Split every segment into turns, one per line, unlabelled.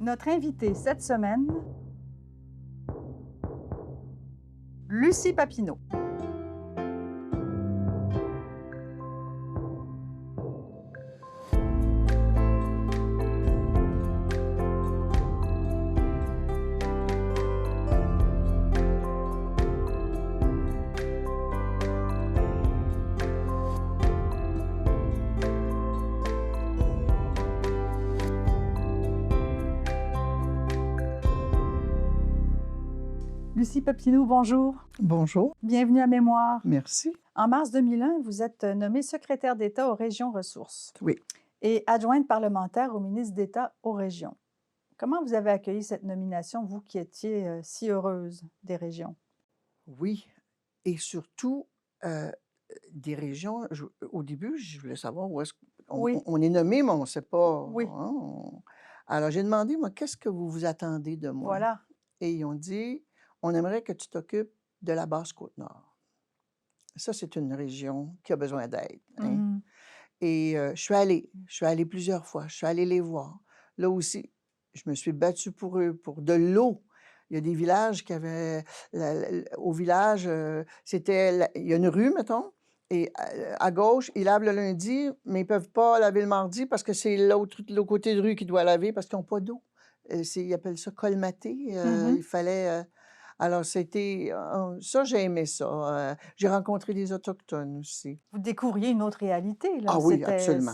Notre invitée cette semaine, Lucie Papineau. Lucie Papineau, bonjour.
Bonjour.
Bienvenue à Mémoire.
Merci.
En mars 2001, vous êtes nommée secrétaire d'État aux régions ressources.
Oui.
Et adjointe parlementaire au ministre d'État aux régions. Comment vous avez accueilli cette nomination, vous qui étiez si heureuse des régions?
Oui. Et surtout, des régions, au début, je voulais savoir où est-ce qu'on
Oui.
on est nommé, mais on ne sait pas.
Oui.
Hein, alors, j'ai demandé, moi, qu'est-ce que vous vous attendez de moi?
Voilà.
Et ils ont dit, on aimerait que tu t'occupes de la Basse-Côte-Nord. Ça, c'est une région qui a besoin d'aide. Hein?
Mhm.
Et je suis allée plusieurs fois, je suis allée les voir. Là aussi, je me suis battue pour eux, pour de l'eau. Il y a des villages qui avaient, au village, il y a une rue, mettons, et à gauche, ils lavent le lundi, mais ils ne peuvent pas laver le mardi parce que c'est l'autre côté de rue qui doit laver parce qu'ils n'ont pas d'eau. Ils appellent ça colmater.
Mhm.
Il fallait... alors, c'était... ça, j'ai aimé ça. J'ai rencontré des Autochtones aussi.
Vous découvriez une autre réalité, là.
Ah oui, absolument.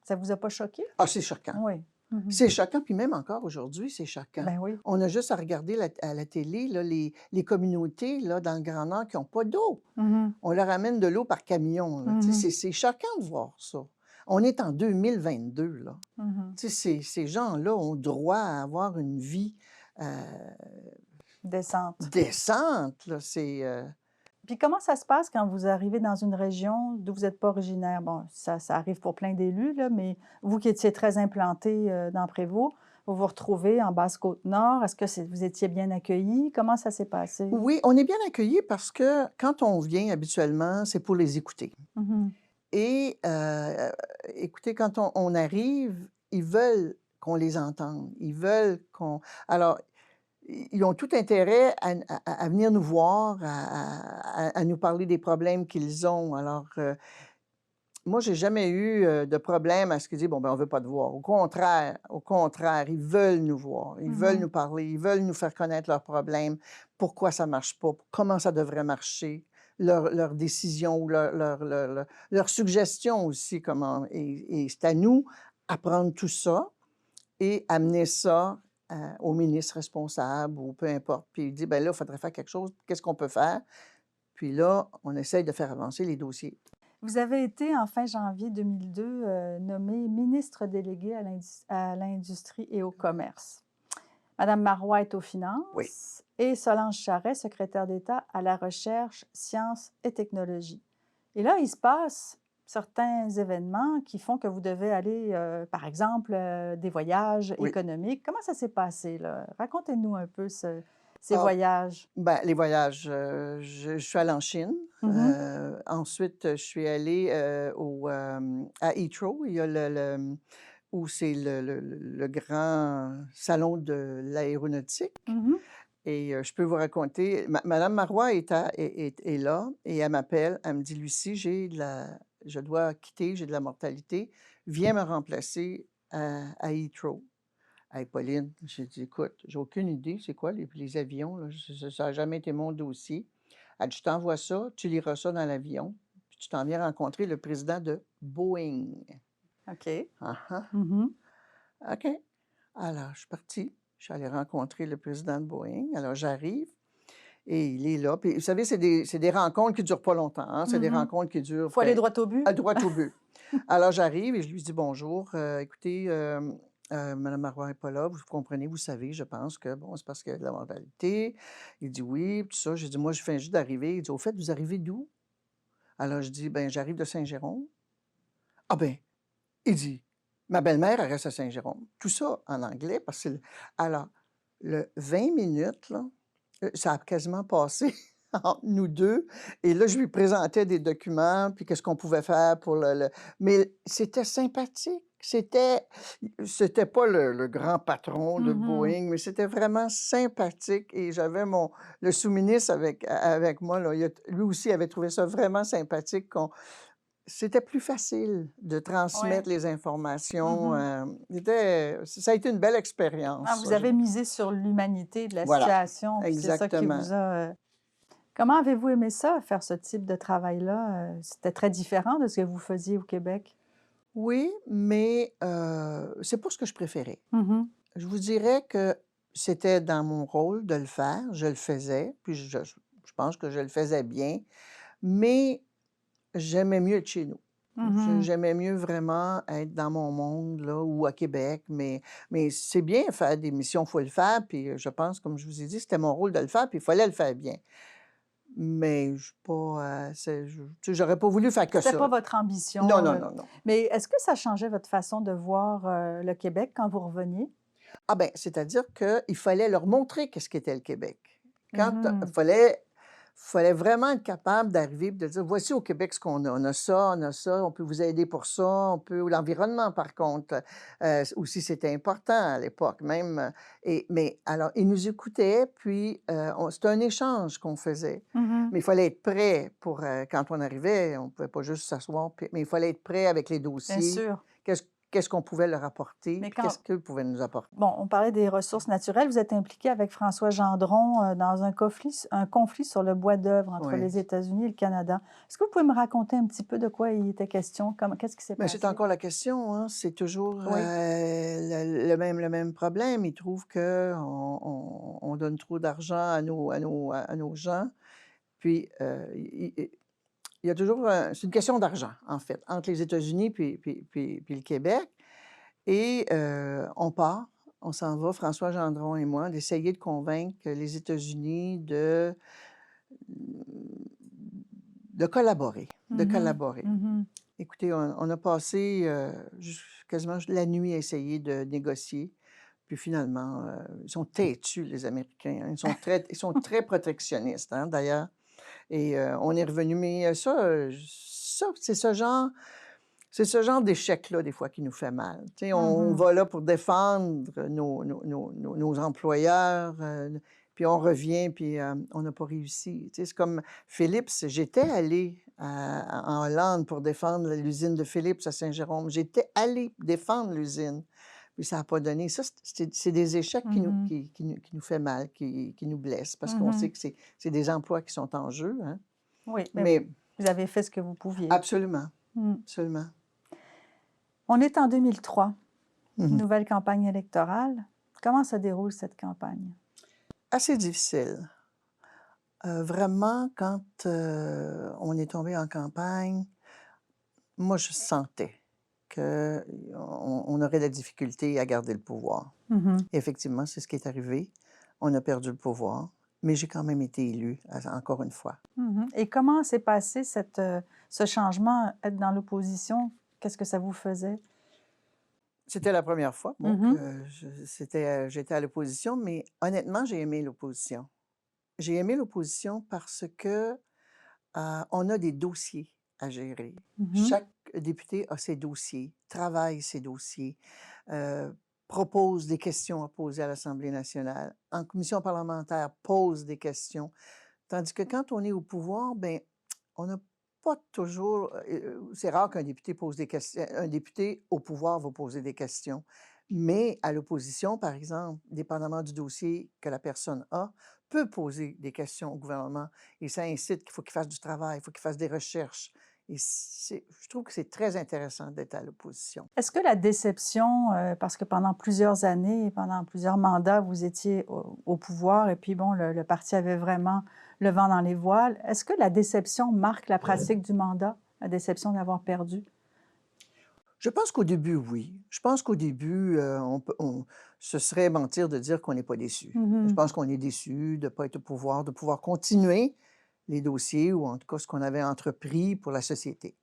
Ça vous a pas choqué?
Ah, c'est choquant.
Oui. Mhm.
C'est choquant, puis même encore aujourd'hui, c'est choquant.
Ben oui.
On a juste à regarder à la télé, là, les communautés là, dans le Grand Nord qui n'ont pas d'eau.
Mhm.
On leur amène de l'eau par camion. Là. Tu sais, c'est choquant de voir ça. On est en 2022, là.
Mhm.
Tu sais, ces gens-là ont droit à avoir une vie
Décente.
décente. Là.
Puis comment ça se passe quand vous arrivez dans une région d'où vous n'êtes pas originaire? Bon, ça arrive pour plein d'élus, là, mais vous qui étiez très implanté dans Prévost, vous vous retrouvez en Basse-Côte-Nord. Est-ce que vous étiez bien accueillis? Comment ça s'est passé?
Oui, on est bien accueillis parce que quand on vient habituellement, c'est pour les écouter.
Mhm.
Et écoutez, quand on arrive, ils veulent qu'on les entende. Ils veulent qu'on... Alors, ils ont tout intérêt à venir nous voir, à nous parler des problèmes qu'ils ont. Alors, moi, j'ai jamais eu de problème à ce qu'ils disent, bon, ben, on veut pas te voir. Au contraire, ils veulent nous voir. Ils veulent nous parler. Ils veulent nous faire connaître leurs problèmes, pourquoi ça marche pas, comment ça devrait marcher, leurs décisions ou leurs suggestions aussi. Comment. Et c'est à nous à prendre tout ça et amener ça au ministre responsable ou peu importe. Puis il dit, ben là, il faudrait faire quelque chose. Qu'est-ce qu'on peut faire? Puis là, on essaye de faire avancer les dossiers.
Vous avez été, en fin janvier 2002, nommé ministre délégué à l'Industrie et au Commerce. Madame Marois est aux Finances
Oui.
et Solange Charest, secrétaire d'État à la Recherche, Sciences et Technologies. Et là, il se passe certains événements qui font que vous devez aller, par exemple, des voyages
Oui.
économiques. Comment ça s'est passé, là? Racontez-nous un peu ces
Ah,
voyages.
ben, les voyages, je suis allée en Chine.
Mhm.
Ensuite, je suis allée à Heathrow. Il y a où c'est le grand salon de l'aéronautique.
Mhm.
Et je peux vous raconter, Madame Marois est là et elle m'appelle. Elle me dit, Lucie, je dois quitter, j'ai de la mortalité. Viens me remplacer à Heathrow. Hey, Pauline, j'ai dit, écoute, j'ai aucune idée, c'est quoi les avions, là? Ça n'a jamais été mon dossier. Elle dit, je t'envoie ça, tu liras ça dans l'avion, puis tu t'en viens rencontrer le président de Boeing.
OK.
Ah, ah.
Mhm.
OK. Alors, je suis partie. Je suis allée rencontrer le président de Boeing. Alors, j'arrive et il est là. Puis, vous savez, c'est des rencontres qui ne durent pas longtemps. Hein? C'est des
Mhm.
rencontres qui durent...
Il faut aller droit au but.
À droit au but. Alors, j'arrive et je lui dis bonjour. Écoutez, Mme Marois n'est pas là. Vous comprenez, vous savez, je pense que, bon, c'est parce qu'il y a de la mortalité. Il dit oui, tout ça. J'ai dit, moi, je viens juste d'arriver. Il dit, au fait, vous arrivez d'où? Alors, je dis, ben, j'arrive de Saint-Jérôme. Ah, ben, il dit, ma belle-mère, elle reste à Saint-Jérôme. Tout ça en anglais, parce que... Alors, le 20 minutes, là, ça a quasiment passé entre nous deux. Et là, je lui présentais des documents, puis qu'est-ce qu'on pouvait faire pour Mais c'était sympathique. c'était pas le grand patron de
Mmh.
Boeing, mais c'était vraiment sympathique et j'avais le sous-ministre avec moi, là, lui aussi avait trouvé ça vraiment sympathique qu'on c'était plus facile de
Ouais.
transmettre les informations,
Mmh.
ça a été une belle
Ah,
expérience,
vous
ça, je
avez misé sur l'humanité de la
voilà,
situation, puis c'est ça qui
exactement.
vous a, comment avez-vous aimé ça, faire ce type de travail-là? C'était très différent de ce que vous faisiez au Québec?
Oui, mais c'est pas ce que je préférais.
Mmh.
Je vous dirais que c'était dans mon rôle de le faire, je le faisais, puis je pense que je le faisais bien, mais j'aimais mieux être chez nous.
Mmh.
J'aimais mieux vraiment être dans mon monde, là, ou à Québec, mais c'est bien faire des missions, il faut le faire, puis je pense, comme je vous ai dit, c'était mon rôle de le faire, puis il fallait le faire bien. Mais je suis pas, tu sais, j'aurais pas voulu faire que
C'était
ça.
pas votre
Non,
ambition,
non, non, non.
mais est-ce que ça changeait votre façon de voir, le Québec quand vous reveniez?
Ah ben, c'est-à-dire qu'il fallait leur montrer qu'est-ce qu'était le Québec. Quand
Mmh.
fallait vraiment être capable d'arriver et de dire: «Voici au Québec ce qu'on a. On a ça, on peut vous aider pour ça, on peut» ou l'environnement par contre, aussi c'était important à l'époque même, mais alors ils nous écoutaient puis, on c'était un échange qu'on faisait.
Mmh.
Mais il fallait être prêt pour, quand on arrivait, on ne pouvait pas juste s'asseoir puis mais il fallait être prêt avec les
Bien
dossiers.
sûr,
Qu'est-ce qu'on pouvait leur apporter,
mais
puis qu'est-ce
quand
qu'eux pouvaient nous apporter.
bon, on parlait des ressources naturelles, vous êtes impliqué avec François Gendron, dans un conflit sur le bois d'œuvre entre
Oui.
les États-Unis et le Canada. Est-ce que vous pouvez me raconter un petit peu de quoi il était question? Qu'est-ce qui s'est
Mais c'est
passé?
encore la question, hein, c'est toujours,
Oui.
le même problème. Ils trouvent qu'on on donne trop d'argent à nos gens, puis, il y a toujours c'est une question d'argent, en fait, entre les États-Unis puis le Québec et on s'en va, François Gendron et moi, d'essayer de convaincre les États-Unis de collaborer, de
Mmh.
collaborer.
Mmh.
Écoutez, on a passé, quasiment la nuit à essayer de négocier, puis finalement, ils sont têtus les Américains, hein. Ils sont très protectionnistes, hein, d'ailleurs et on est revenu mais ça, c'est ce genre d'échec-là, des fois, qui nous fait mal. Tu sais, on
Mmh.
va là pour défendre nos employeurs, puis on revient, puis on n'a pas réussi. Tu sais, c'est comme Philips, j'étais allée en Hollande pour défendre l'usine de Philips à Saint-Jérôme. J'étais allée défendre l'usine, puis ça n'a pas donné. Ça, c'est des échecs qui nous
Mmh.
qui nous fait mal, qui nous blessent, parce qu'on sait
Mmh.
que c'est des emplois qui sont en jeu, hein.
Oui, mais
Mais
vous avez fait ce que vous pouviez.
absolument,
Mmh.
absolument.
On est en 2003,
Mmh.
nouvelle campagne électorale. Comment se déroule cette campagne?
Assez difficile. Vraiment, quand, on est tombé en campagne, moi, je sentais qu'on aurait de la difficulté à garder le pouvoir.
Mmh.
Effectivement, c'est ce qui est arrivé. On a perdu le pouvoir, mais j'ai quand même été élue, encore une fois.
Mmh. Et comment s'est passé ce changement, être dans l'opposition? Qu'est-ce que ça vous faisait?
C'était la première fois, bon,
Mmh.
que j'étais à l'opposition, mais honnêtement, j'ai aimé l'opposition. J'ai aimé l'opposition parce que on a des dossiers à gérer.
Mmh.
Chaque député a ses dossiers, travaille ses dossiers, heu, propose des questions à poser à l'Assemblée nationale, en commission parlementaire, pose des questions. Tandis que quand on est au pouvoir, ben, on n'a pas toujours, c'est rare qu'un député pose des questions. Un député au pouvoir va poser des questions. Mais à l'opposition, par exemple, dépendamment du dossier que la personne a, peut poser des questions au gouvernement et ça incite qu'il faut qu'il fasse du travail, il faut qu'il fasse des recherches et je trouve que c'est très intéressant d'être à l'opposition.
Est-ce que la déception, parce que pendant plusieurs années, pendant plusieurs mandats, vous étiez au pouvoir et puis bon, le parti avait vraiment le vent dans les voiles. Est-ce que la déception marque la pratique du mandat? La déception d'avoir perdu?
Je pense qu'au début, oui. Je pense qu'au début, ce serait mentir de dire qu'on n'est pas déçu. Je
Mmh.
pense qu'on est déçu de ne pas être au pouvoir, de pouvoir continuer les dossiers ou en tout cas ce qu'on avait entrepris pour la société.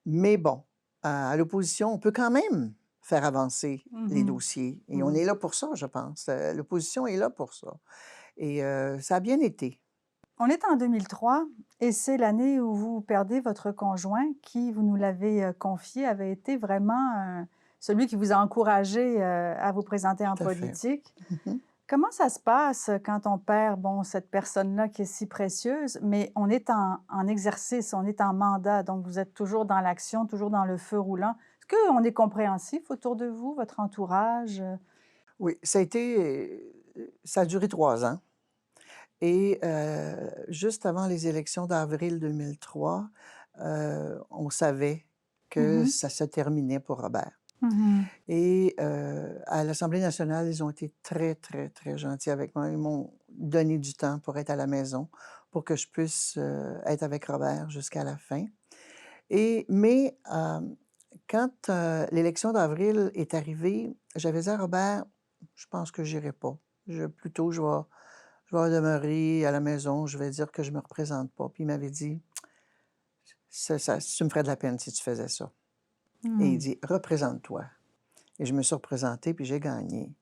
Mais bon, à l'opposition, on peut quand même faire avancer les
Mmh.
dossiers et on
Mmh.
est là pour ça, je pense. L'opposition est là pour ça et ça a bien été.
On est en 2003 et c'est l'année où vous perdez votre conjoint qui, vous nous l'avez, confié, avait été vraiment celui qui vous a encouragé, à vous présenter en
Tout à fait.
politique.
Mmh.
Comment ça se passe, quand on perd, bon, cette personne-là qui est si précieuse, mais on est en exercice, on est en mandat, donc vous êtes toujours dans l'action, toujours dans le feu roulant. Est-ce qu'on est compréhensif autour de vous, votre entourage?
Oui, ça a duré 3 ans et juste avant les élections d'avril 2003, on savait que
Mmh.
ça se terminait pour Robert.
Mmh.
Et à l'Assemblée nationale, ils ont été très, très, très gentils avec moi. Ils m'ont donné du temps pour être à la maison, pour que je puisse, être avec Robert jusqu'à la fin. Quand, l'élection d'avril est arrivée, j'avais dit à Robert: «Je pense que j'irai pas. Plutôt je vais demeurer à la maison, je vais dire que je me représente pas». Puis il m'avait dit: Tu me ferais de la peine si tu faisais ça». Et il
Mmh.
dit: «Représente-toi». Et je me suis représentée, puis j'ai gagné.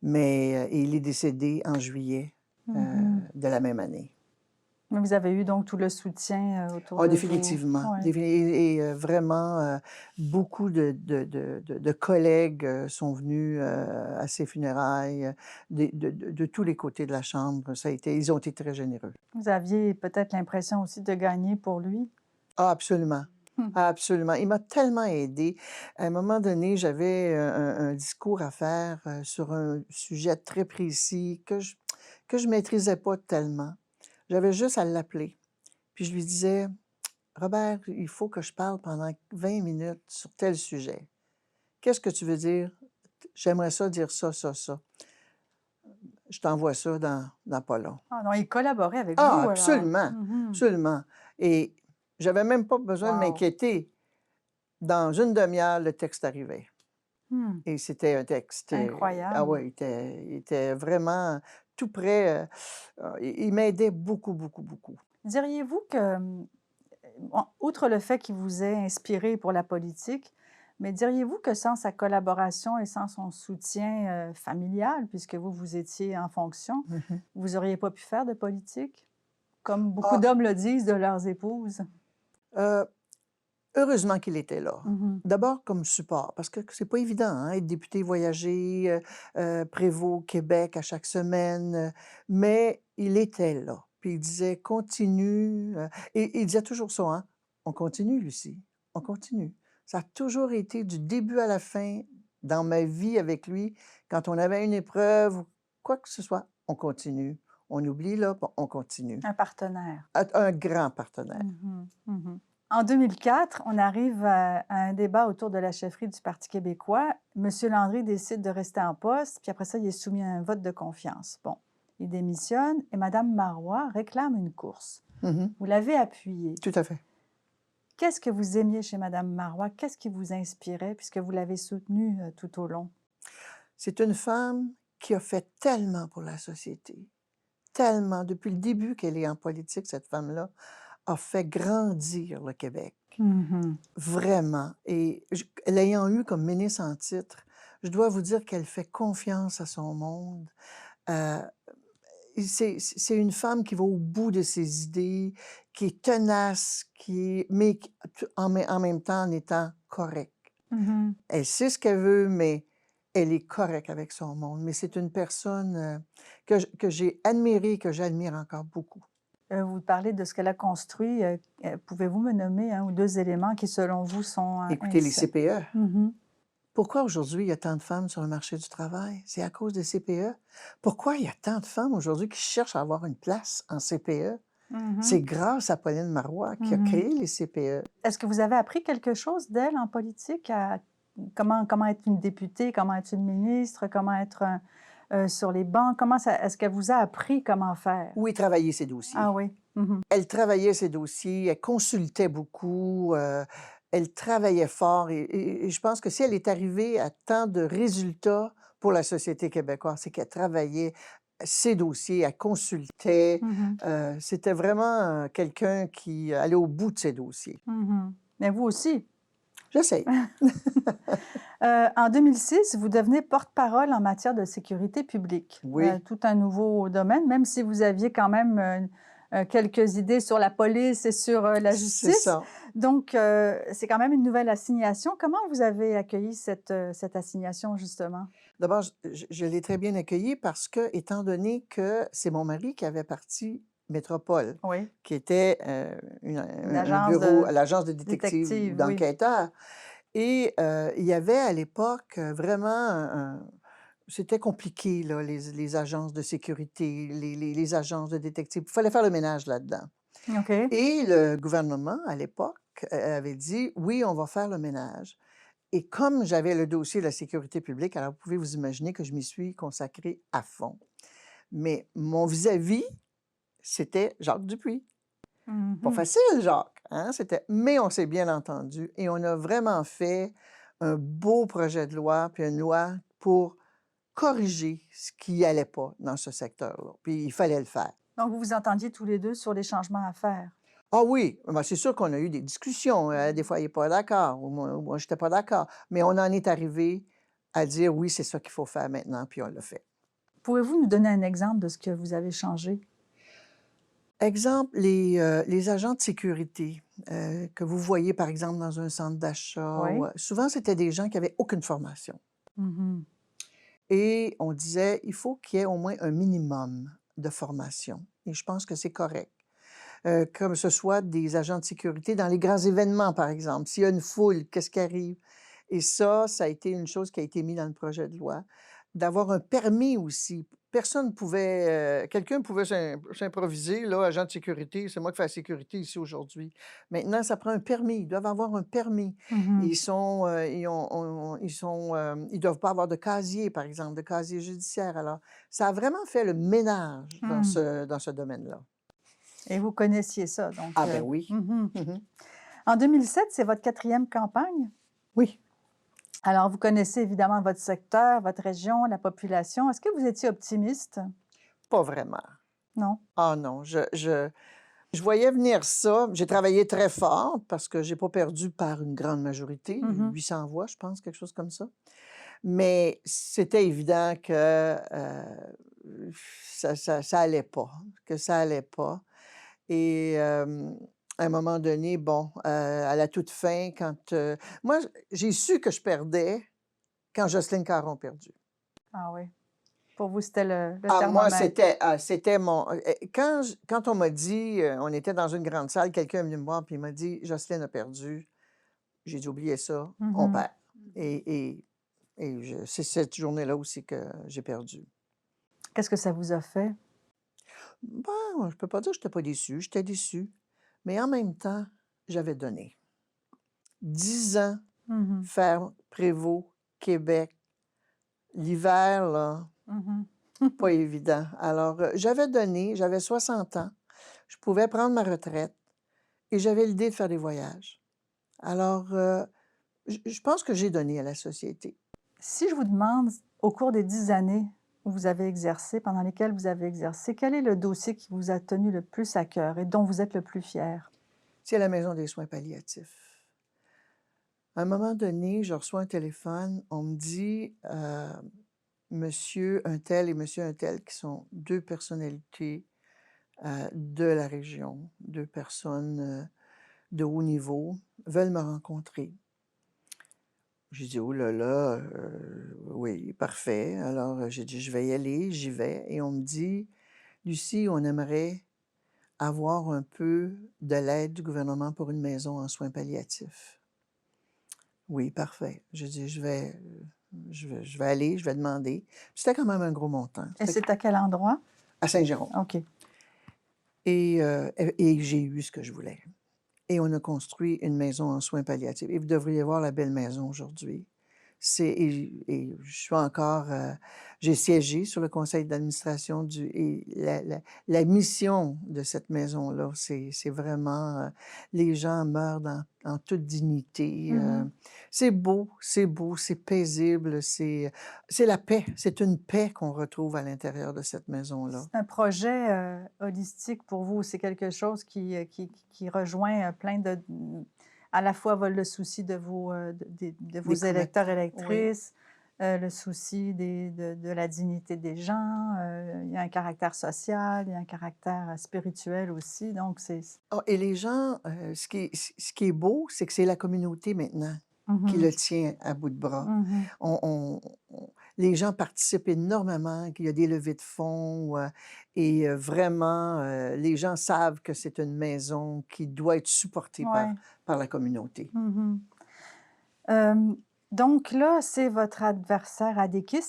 Mais, il est décédé en juillet,
Mmh.
de la même année.
Mais vous avez eu donc tout le soutien, autour
Ah,
de vous?
définitivement,
Ouais.
vraiment, beaucoup de collègues, sont venus, à ses funérailles, de tous les côtés de la chambre. Ils ont été très généreux.
Vous aviez peut-être l'impression aussi de gagner pour lui?
Ah, absolument,
Mmh.
absolument. Il m'a tellement aidée. À un moment donné, j'avais, un discours à faire, sur un sujet très précis que je maîtrisais pas tellement. J'avais juste à l'appeler. Puis je lui disais: «Robert, il faut que je parle pendant 20 minutes sur tel sujet. Qu'est-ce que tu veux dire? J'aimerais ça dire ça, ça, ça. Je t'envoie ça dans pas long».
Ah non, il collaborait avec
Ah,
vous alors?
absolument,
Mmh.
absolument. Et j'avais même pas besoin de
Wow!
m'inquiéter. Dans une demi-heure, le texte arrivait
Mmh.
et c'était un texte, ah
Incroyable.
ouais, il était vraiment tout prêt, il m'aidait beaucoup, beaucoup, beaucoup.
Diriez-vous que, bon, outre le fait qu'il vous ait inspiré pour la politique, mais diriez-vous que sans sa collaboration et sans son soutien, familial, puisque vous, vous étiez en fonction,
Mmh.
vous auriez pas pu faire de politique? Comme beaucoup
Ah,
d'hommes le disent de leurs épouses.
heu, heureusement qu'il était là.
Mmh.
D'abord comme support, parce que c'est pas évident, hein, être député, voyager, prévôt Québec à chaque semaine, mais il était là. Puis il disait: «Continue», et il disait toujours ça, hein: «On continue, Lucie, on continue». Ça a toujours été du début à la fin dans ma vie avec lui, quand on avait une épreuve ou quoi que ce soit, on continue. On oublie là, puis on continue.
Un partenaire.
Un grand partenaire.
Mmh mh. Mmh. En 2004, on arrive à un débat autour de la chefferie du Parti québécois. Monsieur Landry décide de rester en poste, puis après ça, il est soumis à un vote de confiance. Bon, il démissionne et madame Marois réclame une course.
Mmh.
Vous l'avez appuyée.
Tout à fait.
Qu'est-ce que vous aimiez chez madame Marois? Qu'est-ce qui vous inspirait puisque vous l'avez soutenue, tout au long?
C'est une femme qui a fait tellement pour la société, tellement. Depuis le début qu'elle est en politique, cette femme-là a fait grandir le Québec,
Mmh.
vraiment. Et l'ayant eue comme ministre en titre, je dois vous dire qu'elle fait confiance à son monde. Heu, et c'est une femme qui va au bout de ses idées, qui est tenace, mais en même temps en étant correcte.
Mmh.
Elle sait ce qu'elle veut, mais elle est correcte avec son monde. Mais c'est une personne, que j'ai admirée, que j'admire encore beaucoup.
Vous parlez de ce qu'elle a construit, pouvez-vous me nommer 1 ou 2 éléments qui, selon vous, sont,
Écoutez, les
ainsi?
CPE.
Mmh.
Pourquoi aujourd'hui il y a tant de femmes sur le marché du travail? C'est à cause des CPE. Pourquoi il y a tant de femmes aujourd'hui qui cherchent à avoir une place en CPE?
Mmh.
C'est grâce à Pauline Marois qui a
Mmh.
créé les CPE.
Est-ce que vous avez appris quelque chose d'elle en politique, à comment être une députée, comment être une ministre, comment être sur les bancs? Comment ça est-ce qu'elle vous a appris comment faire?
Où est travailler ses
Ah
dossiers?
oui. Mmh.
Elle travaillait ses dossiers, elle consultait beaucoup, elle travaillait fort et je pense que si elle est arrivée à tant de résultats pour la société québécoise, c'est qu'elle travaillait ses dossiers, elle consultait,
Mmh.
c'était vraiment, quelqu'un qui allait au bout de ses dossiers.
Mmh. Mais vous aussi?
J'essaye.
En 2006, vous devenez porte-parole en matière de sécurité publique.
Oui.
Tout un nouveau domaine, même si vous aviez quand même, quelques idées sur la police et sur, la
C'est
justice.
ça.
Donc, c'est quand même une nouvelle assignation. Comment vous avez accueilli cette assignation, justement?
D'abord, je l'ai très bien accueilli parce que, étant donné que c'est mon mari qui avait parti Métropole,
Oui,
qui était,
une
un
agence
bureau
de
à l'agence de détectives ou
détective, oui.
d'enquêteurs et il y avait à l'époque, vraiment c'était compliqué là, les agences de sécurité, les agences de détectives. Il fallait faire le ménage là-dedans
OK.
et le gouvernement, à l'époque, avait dit: «Oui, on va faire le ménage». Et comme j'avais le dossier de la sécurité publique, alors vous pouvez vous imaginer que je m'y suis consacrée à fond. Mais mon vis-à-vis, c'était Jacques Dupuis. Pas
Mmh.
facile, Jacques, hein? Mais on s'est bien entendu et on a vraiment fait un beau projet de loi, puis une loi pour corriger ce qui allait pas dans ce secteur-là. Puis il fallait le faire.
Donc vous vous entendiez tous les 2 sur les changements à faire?
Ah oui, ben, c'est sûr qu'on a eu des discussions. Des fois, il n'est pas d'accord, ou moi, je n'étais pas d'accord. Mais on en est arrivé à dire oui, c'est ça qu'il faut faire maintenant, puis on l'a fait.
Pouvez-vous nous donner un exemple de ce que vous avez changé?
Exemple, les agents de sécurité que vous voyez, par exemple, dans un centre d'achat,
Oui.
souvent, c'était des gens qui avaient aucune formation.
Mmh.
Et on disait, il faut qu'il y ait au moins un minimum de formation. Et je pense que c'est correct. Comme ce soit des agents de sécurité dans les grands événements, par exemple. S'il y a une foule, qu'est-ce qui arrive? Et ça a été une chose qui a été mise dans le projet de loi. D'avoir un permis aussi. Personne pouvait, quelqu'un pouvait s'improviser, là, agent de sécurité, c'est moi qui fais la sécurité ici aujourd'hui. Maintenant, ça prend un permis. Ils doivent avoir un permis.
Mmh.
Ils doivent pas avoir de casier, par exemple, de casier judiciaire. Alors, ça a vraiment fait le ménage dans
Mmh.
ce domaine-là.
Et vous connaissiez ça donc,
Ah ben oui.
mmh.
Mmh.
En 2007, c'est votre 4e campagne?
Oui,
Alors vous connaissez évidemment votre secteur, votre région, la population. Est-ce que vous étiez optimiste?
pas vraiment.
Non?
Ah non, je voyais venir ça. J'ai travaillé très fort parce que j'ai pas perdu par une grande majorité,
Mmh.
800 voix, je pense, quelque chose comme ça. Mais c'était évident que, ça allait pas, que ça allait pas et à un moment donné, bon, à la toute fin, quand, moi, j'ai su que je perdais quand Jocelyne Caron a perdu.
Ah oui. Pour vous, c'était le
Ah moi,
thermomètre.
c'était mon quand on m'a dit, on était dans une grande salle, quelqu'un est venu me voir puis il m'a dit: «Jocelyne a perdu». J'ai dit: «Oubliez ça, on
Mmh.
perd» et c'est cette journée-là aussi que j'ai perdu.
Qu'est-ce que ça vous a fait?
Ben, je peux pas dire que j'étais pas déçue, j'étais déçue, mais en même temps, j'avais donné. 10 ans
Mmh.
faire Prévost, Québec, l'hiver là,
Mmh.
pas évident. Alors, j'avais donné, j'avais 60 ans, je pouvais prendre ma retraite et j'avais l'idée de faire des voyages. Alors, je pense que j'ai donné à la société.
Si je vous demande, au cours des 10 années où vous avez exercé, pendant lesquelles vous avez exercé, quel est le dossier qui vous a tenu le plus à cœur et dont vous êtes le plus fier?
C'est la maison des soins palliatifs. À un moment donné, je reçois un téléphone, on me dit, monsieur un tel et monsieur un tel, qui sont 2 personnalités, de la région, 2 personnes, de haut niveau, veulent me rencontrer. J'ai dit: «Oh là là, oui, parfait». Alors, j'ai dit: «Je vais y aller», j'y vais et on me dit: «Lucie, on aimerait avoir un peu de l'aide du gouvernement pour une maison en soins palliatifs». «Oui, parfait». J'ai dit: «Je vais aller, je vais demander». C'était quand même un gros montant.
Et
C'était
c'est à quel endroit?
à Saint-Jérôme
OK.
et j'ai eu ce que je voulais et on a construit une maison en soins palliatifs et vous devriez voir la belle maison aujourd'hui. Et je suis encore, j'ai siégé sur le conseil d'administration du et la mission de cette maison-là, c'est vraiment, les gens meurent en toute dignité,
Mmh.
c'est beau, c'est paisible, c'est la paix. C'est une paix qu'on retrouve à l'intérieur de cette maison-là.
C'est un projet, holistique pour vous. C'est quelque chose qui rejoint, plein de à la fois le souci de vos, de vos
Des
électeurs,
commettants oui,
électrices, le souci de la dignité des gens, il y a un caractère social, il y a un caractère, spirituel aussi, donc c'est
Ah, et les gens, ce qui est beau, c'est que c'est la communauté maintenant qui
mmh
le tient à bout de bras.
mh.
On les gens participent énormément, qu'il y a des levées de fonds, et vraiment, les gens savent que c'est une maison qui doit être supportée par
Ouais.
par la communauté.
Mmh. Hem, donc là, c'est votre adversaire Adéquis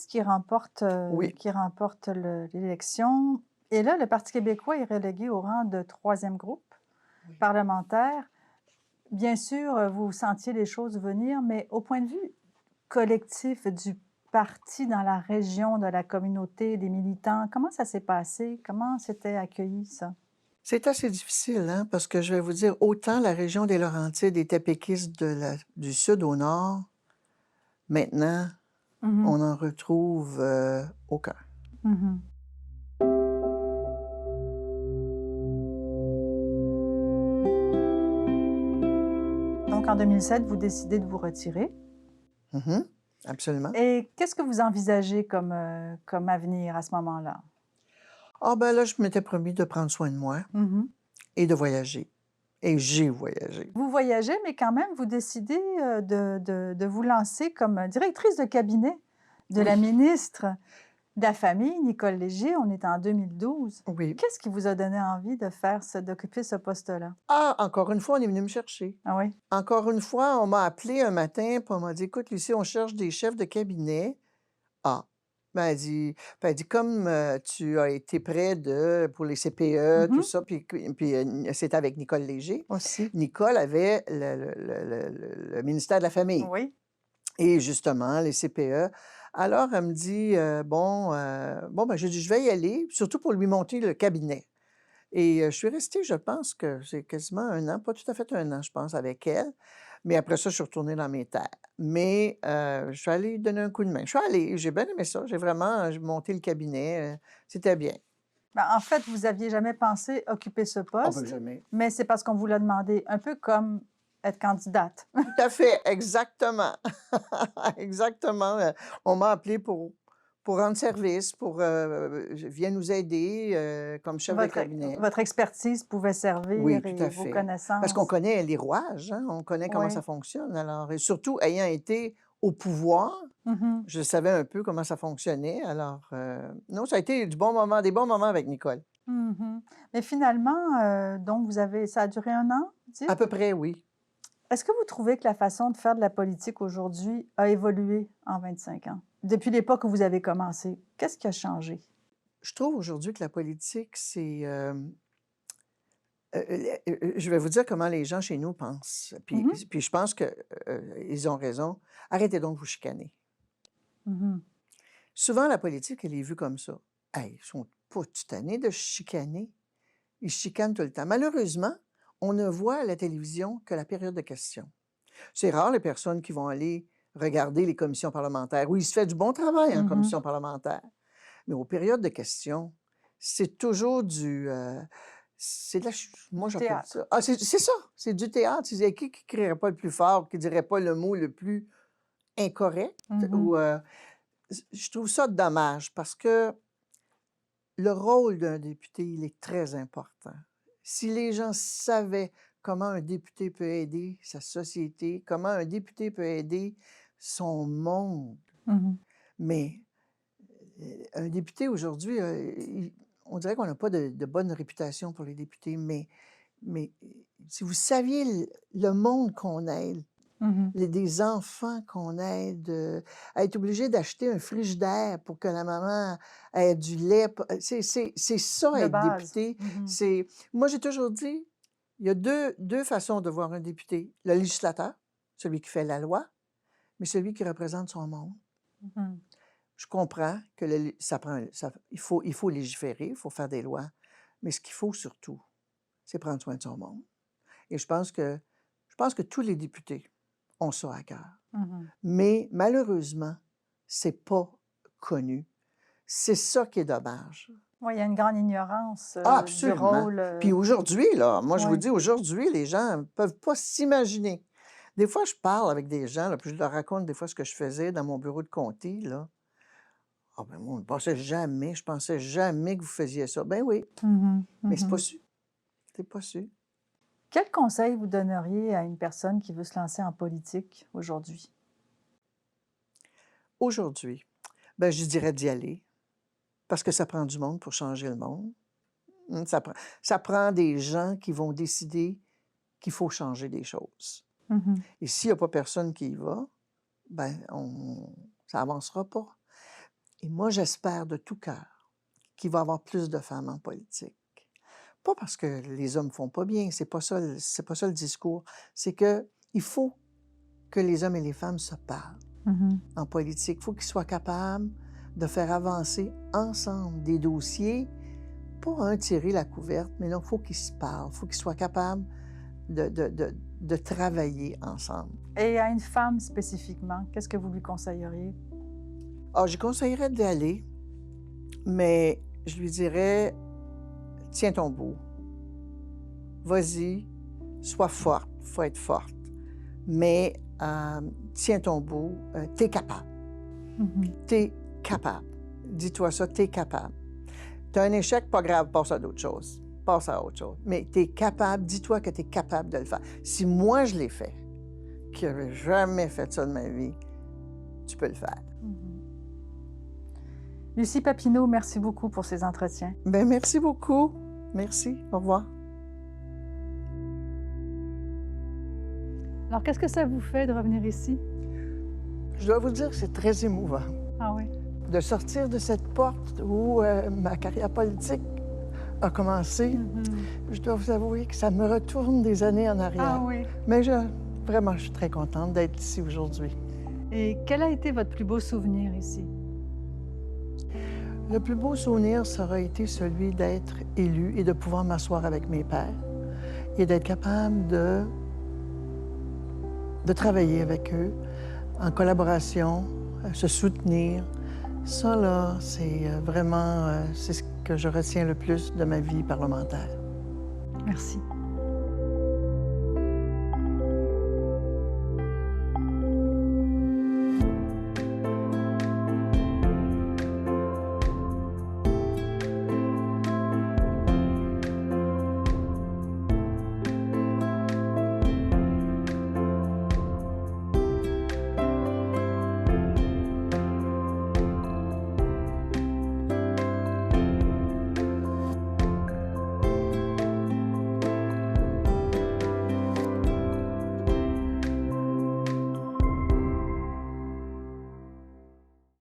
Oui,
qui remporte l'élection et là, le Parti québécois est relégué au rang de troisième groupe
oui.
parlementaire. Bien sûr, vous sentiez les choses venir, mais au point de vue collectif du parti dans la région, de la communauté, des militants, comment ça s'est passé? Comment c'était accueilli ça?
C'est assez difficile, hein, parce que je vais vous dire, autant la région des Laurentides était péquiste du sud au nord, maintenant,
Mmh.
on en retrouve, aucun.
Mmh. Donc en 2007, vous décidez de vous retirer
Mmh. Absolument.
et qu'est-ce que vous envisagez comme avenir à ce moment-là?
Ah ben là, je m'étais promis de prendre soin de moi
Mmh.
et de voyager et j'ai voyagé.
Vous voyagez, mais quand même, vous décidez, de vous lancer comme, directrice de cabinet de la
Oui,
ministre de la Famille, Nicole Léger. On est en 2012.
oui.
Qu'est-ce qui vous a donné envie d'occuper ce poste-là?
Ah, encore une fois, on est venu me chercher.
Ah oui?
Encore une fois, on m'a appelé un matin, puis on m'a dit: «Écoute, Lucie, on cherche des chefs de cabinet». Ah! Ben, elle dit: «Comme, tu as été près de pour les CPE, tout
Mmh.
ça», puis c'était avec Nicole Léger.
Aussi.
Nicole avait le ministère de la Famille
Oui.
et justement les CPE. Alors elle me dit: «Bon, ben», j'ai dit: «Je vais y aller», surtout pour lui monter le cabinet et je suis restée, je pense que c'est quasiment un an, pas tout à fait un an, je pense, avec elle. Mais après ça, je suis retournée dans mes terres. Mais je suis allée lui donner un coup de main. Je suis allée, j'ai bien aimé ça. J'ai vraiment, monté le cabinet, c'était bien.
Ben, en fait, vous aviez jamais pensé occuper ce
Ah ben
poste,
jamais.
mais c'est parce qu'on vous l'a demandé, un peu comme être candidate.
Tout à fait, exactement. Exactement, on m'a appelé pour rendre service, viens nous aider, comme chef de cabinet.
Votre expertise pouvait
Oui,
servir
tout
et
à
vos
fait. Parce qu'on
connaissances.
connaît les rouages, hein, on connaît comment ça
Oui.
fonctionne alors et surtout ayant été au pouvoir,
Mmh.
je savais un peu comment ça fonctionnait alors, non, ça a été du bon moment des bons moments avec Nicole.
Mmh. Mais finalement, donc ça a duré un an, vous
À
dites?
peu près, oui.
Est-ce que vous trouvez que la façon de faire de la politique aujourd'hui a évolué en 25 ans? Depuis l'époque où vous avez commencé, qu'est-ce qui a changé?
Je trouve aujourd'hui que la politique, c'est, je vais vous dire comment les gens chez nous pensent, puis
Mmh.
puis je pense que, ils ont raison. Arrêtez donc de vous chicaner.
Mmh.
Souvent, la politique, elle est vue comme ça. «Hey, ils sont pas-tu tannés de se chicaner?» Ils se chicanent tout le temps. Malheureusement, on ne voit à la télévision que la période de questions. C'est rare les personnes qui vont aller regarder les commissions parlementaires, où il se fait du bon travail en
Mmh.
commission parlementaire. Mais aux périodes de questions, c'est toujours c'est de la ch moi
Du
j'appelle
théâtre.
ça c'est ça, c'est du théâtre. C'est qui crierait pas le plus fort, qui dirait pas le mot le plus incorrect
Mmh.
ou, je trouve ça dommage parce que le rôle d'un député, il est très important. Si les gens savaient comment un député peut aider sa société, comment un député peut aider son monde,
Mmh.
mais, un député aujourd'hui, on dirait qu'on n'a pas de bonne réputation pour les députés, mais si vous saviez le monde qu'on aide,
Mmh.
des enfants qu'on aide, à être obligé d'acheter un frigidaire pour que la maman ait du lait, c'est ça
De
être
base.
député.
Mmh.
C'est moi j'ai toujours dit, il y a deux façons de voir un député. Le législateur, celui qui fait la loi, mais celui qui représente son monde.
Mmh.
Je comprends que le lé ça prend ça il faut légiférer, il faut faire des lois, mais ce qu'il faut surtout, c'est prendre soin de son monde et je pense que tous les députés ont ça à cœur.
Mmh.
Mais malheureusement, c'est pas connu. C'est ça qui est dommage.
Oui, il y a une grande ignorance,
Ah
du
absolument.
rôle,
Puis aujourd'hui, là, moi je vous
ouais.
dis aujourd'hui, les gens ne peuvent pas s'imaginer Des fois, je parle avec des gens, là, puis je leur raconte des fois ce que je faisais dans mon bureau de comté, là. «Ah ben moi, je pensais jamais que vous faisiez ça». Ben oui,
Mmh
mais c'est pas
mh.
su, c'est pas su.
Quel conseil vous donneriez à une personne qui veut se lancer en politique aujourd'hui?
Aujourd'hui, ben je dirais d'y aller, parce que ça prend du monde pour changer le monde. Ça prend des gens qui vont décider qu'il faut changer des choses.
Mmh.
Et s'il y a pas personne qui y va, ben on ça avancera pas. Et moi, j'espère de tout cœur qu'il va y avoir plus de femmes en politique. Pas parce que les hommes font pas bien, c'est pas ça le discours. C'est que il faut que les hommes et les femmes se parlent
Mmh.
en politique. Il faut qu'ils soient capables de faire avancer ensemble des dossiers, pas un tirer la couverte, mais non, il faut qu'ils se parlent. Il faut qu'ils soient capables de travailler ensemble.
Et à une femme spécifiquement, qu'est-ce que vous lui conseilleriez?
Ah, je conseillerais d'y aller, mais je lui dirais: «Tiens ton bout, vas-y, sois forte, faut être forte, mais tiens ton bout, tu capable,
Mmh.
tu capable. Dis-toi ça, tu capable. Tu as un échec, pas grave, passe à d'autres choses, passe à autre chose, mais tu capable, dis-toi que tu es capable de le faire. Si moi je l'ai fait, qui n'avais jamais fait ça de ma vie, tu peux le faire».
Mmh. Lucie Papineau, merci beaucoup pour ces entretiens.
Ben merci beaucoup. Merci. Au revoir.
Alors, qu'est-ce que ça vous fait de revenir ici?
Je dois vous dire que c'est très émouvant
Ah oui?
de sortir de cette porte où ma carrière politique a commencé.
Mmh.
Je dois vous avouer que ça me retourne des années en arrière.
Ah oui.
Mais vraiment, je suis très contente d'être ici aujourd'hui.
Et quel a été votre plus beau souvenir ici?
Le plus beau souvenir, ça aurait été celui d'être élu et de pouvoir m'asseoir avec mes pairs et d'être capable de travailler avec eux en collaboration, se soutenir. Ça, là, c'est vraiment c'est ce que je retiens le plus de ma vie parlementaire.
Merci.